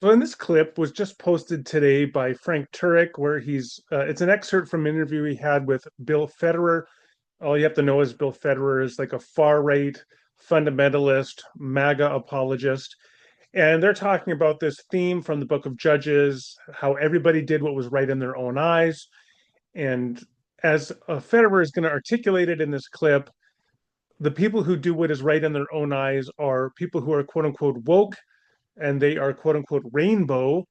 So in this clip was just posted today by Frank Turek, where it's an excerpt from an interview he had with Bill Federer. All you have to know is Bill Federer is like a far right fundamentalist, MAGA apologist. And they're talking about this theme from the book of Judges, how everybody did what was right in their own eyes. And as Federer is going to articulate it in this clip, the people who do what is right in their own eyes are people who are quote unquote woke, and they are quote unquote rainbow,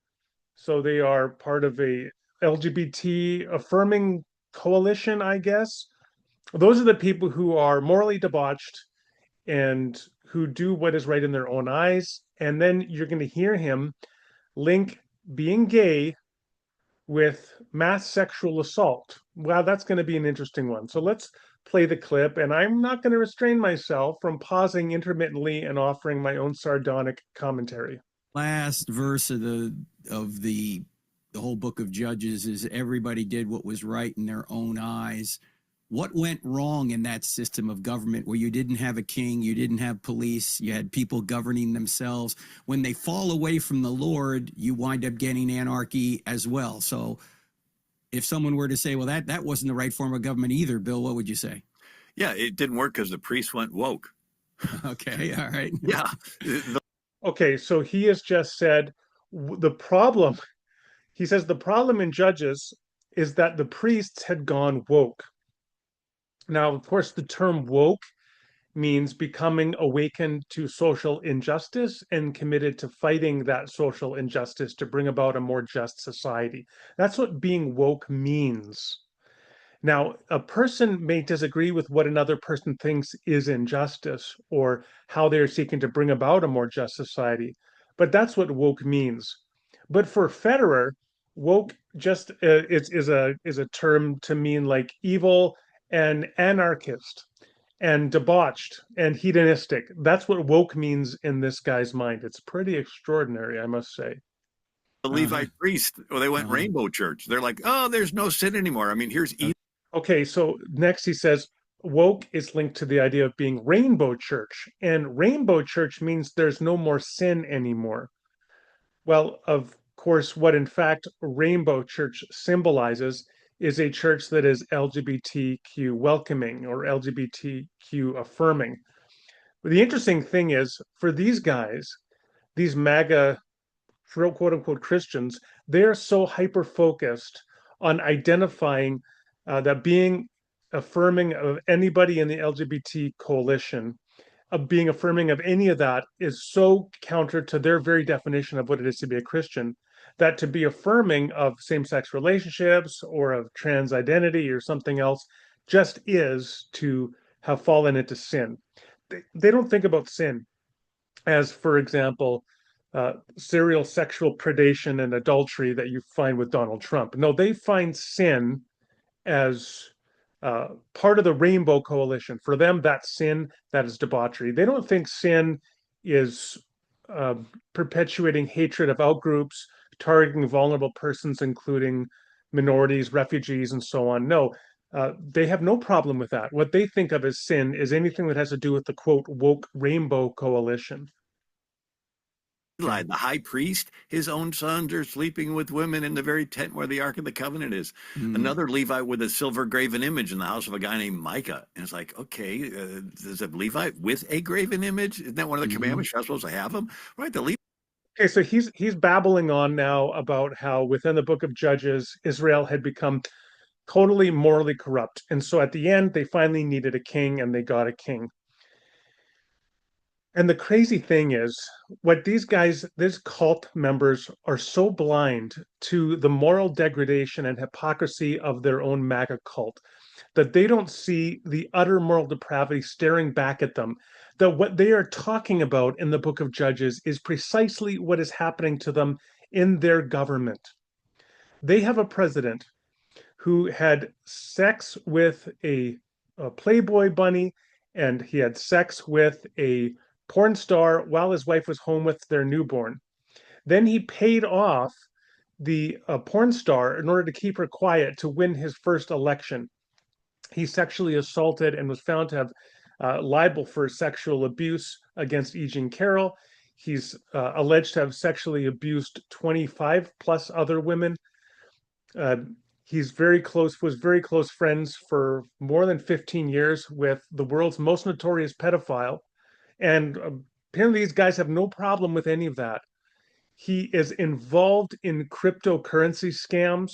so they are part of a LGBT affirming coalition, I guess. Those are the people who are morally debauched and who do what is right in their own eyes. And then you're going to hear him link being gay with mass sexual assault. Wow, that's going to be an interesting one. So let's play the clip, and I'm not going to restrain myself from pausing intermittently and offering my own sardonic commentary. Last verse of the whole book of Judges is everybody did what was right in their own eyes. What went wrong in that system of government where you didn't have a king, you didn't have police, you had people governing themselves? When they fall away from the Lord, you wind up getting anarchy as well. So if someone were to say, well, that wasn't the right form of government either, Bill, what would you say? Yeah, it didn't work because the priests went woke. Okay, all right. Yeah. Okay, so he has just said the problem, he says the problem in Judges is that the priests had gone woke. Now, of course, the term woke means becoming awakened to social injustice and committed to fighting that social injustice to bring about a more just society. That's what being woke means. Now, a person may disagree with what another person thinks is injustice or how they are seeking to bring about a more just society, but that's what woke means. But for Federer, woke just is a term to mean like evil and anarchist and debauched and hedonistic. That's what woke means in this guy's mind. It's pretty extraordinary, I must say. The Uh-huh. Levite priest, well, they went Uh-huh. rainbow church. They're like, oh, there's no sin anymore. I mean, here's Okay, so next he says woke is linked to the idea of being rainbow church, and rainbow church means there's no more sin anymore. Well, of course, what in fact rainbow church symbolizes is a church that is LGBTQ welcoming or LGBTQ affirming. But the interesting thing is, for these guys, these MAGA quote unquote Christians, they're so hyper focused on identifying that being affirming of anybody in the LGBT coalition, of being affirming of any of that, is so counter to their very definition of what it is to be a Christian, that to be affirming of same-sex relationships or of trans identity or something else just is to have fallen into sin. They don't think about sin as, for example, serial sexual predation and adultery that you find with Donald Trump. No, they find sin as part of the rainbow coalition. For them, that's sin, that is debauchery. They don't think sin is uh, perpetuating hatred of outgroups, targeting vulnerable persons, including minorities, refugees, and so on. No, they have no problem with that. What they think of as sin is anything that has to do with the quote woke rainbow coalition. Eli, the high priest. His own sons are sleeping with women in the very tent where the Ark of the Covenant is. Mm. Another Levite with a silver graven image in the house of a guy named Micah. And it's like, okay, is a Levite with a graven image? Isn't that one of the Mm-hmm. commandments? You're not supposed to have them, right? The Levite. Okay, so he's babbling on now about how within the book of Judges, Israel had become totally morally corrupt. And so at the end, they finally needed a king and they got a king. And the crazy thing is, what these cult members are so blind to the moral degradation and hypocrisy of their own MAGA cult that they don't see the utter moral depravity staring back at them. That what they are talking about in the book of Judges is precisely what is happening to them in their government. They have a president who had sex with a Playboy bunny, and he had sex with a porn star while his wife was home with their newborn. Then he paid off the porn star in order to keep her quiet to win his first election. He sexually assaulted and was found to have liable for sexual abuse against E. Jean Carroll. He's alleged to have sexually abused 25 plus other women. Uh, he's was very close friends for more than 15 years with the world's most notorious pedophile. And apparently, these guys have no problem with any of that. He is involved in cryptocurrency scams.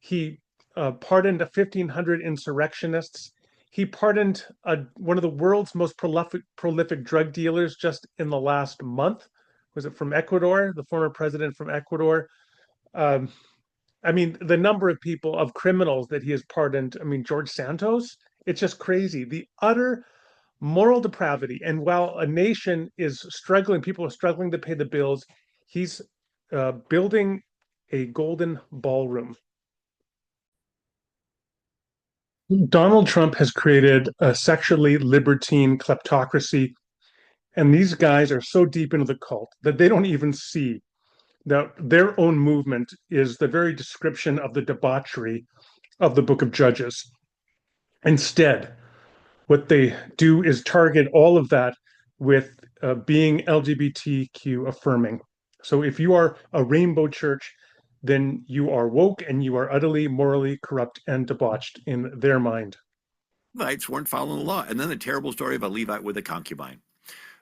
He pardoned 1,500 insurrectionists. He pardoned one of the world's most prolific drug dealers just in the last month. Was it from Ecuador? The former president from Ecuador. Um, I mean, the number of people, of criminals that he has pardoned. I mean, George Santos. It's just crazy. The utter moral depravity. And while a nation is struggling, people are struggling to pay the bills, he's building a golden ballroom. Donald Trump has created a sexually libertine kleptocracy, and these guys are so deep into the cult that they don't even see that their own movement is the very description of the debauchery of the book of Judges. Instead, what they do is target all of that with being LGBTQ affirming. So if you are a rainbow church, then you are woke and you are utterly morally corrupt and debauched in their mind. Levites weren't following the law. And then the terrible story of a Levite with a concubine.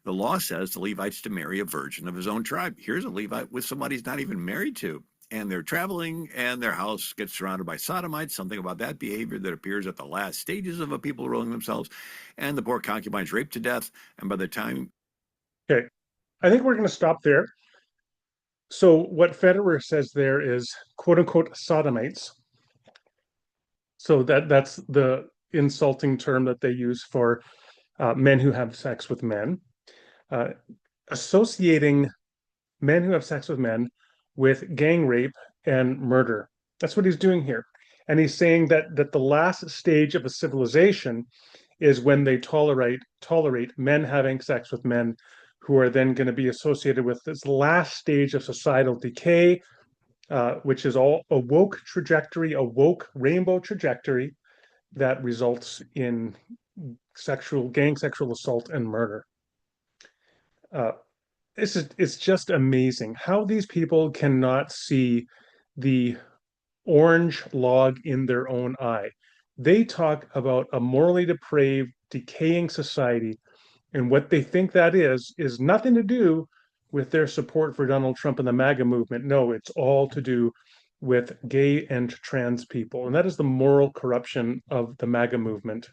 The law says the Levite's to marry a virgin of his own tribe. Here's a Levite with somebody he's not even married to. And they're traveling, and their house gets surrounded by sodomites, something about that behavior that appears at the last stages of a people ruling themselves. And the poor concubine's raped to death. And by the time... Okay, I think we're going to stop there. So what Federer says there is quote unquote sodomites. So that's the insulting term that they use for men who have sex with men. Associating men who have sex with men with gang rape and murder. That's what he's doing here. And he's saying that the last stage of a civilization is when they tolerate men having sex with men, who are then going to be associated with this last stage of societal decay, which is all a woke trajectory, a woke rainbow trajectory that results in gang sexual assault and murder. It's just amazing how these people cannot see the orange log in their own eye. They talk about a morally depraved, decaying society, and what they think that is nothing to do with their support for Donald Trump and the MAGA movement. No, it's all to do with gay and trans people. And that is the moral corruption of the MAGA movement.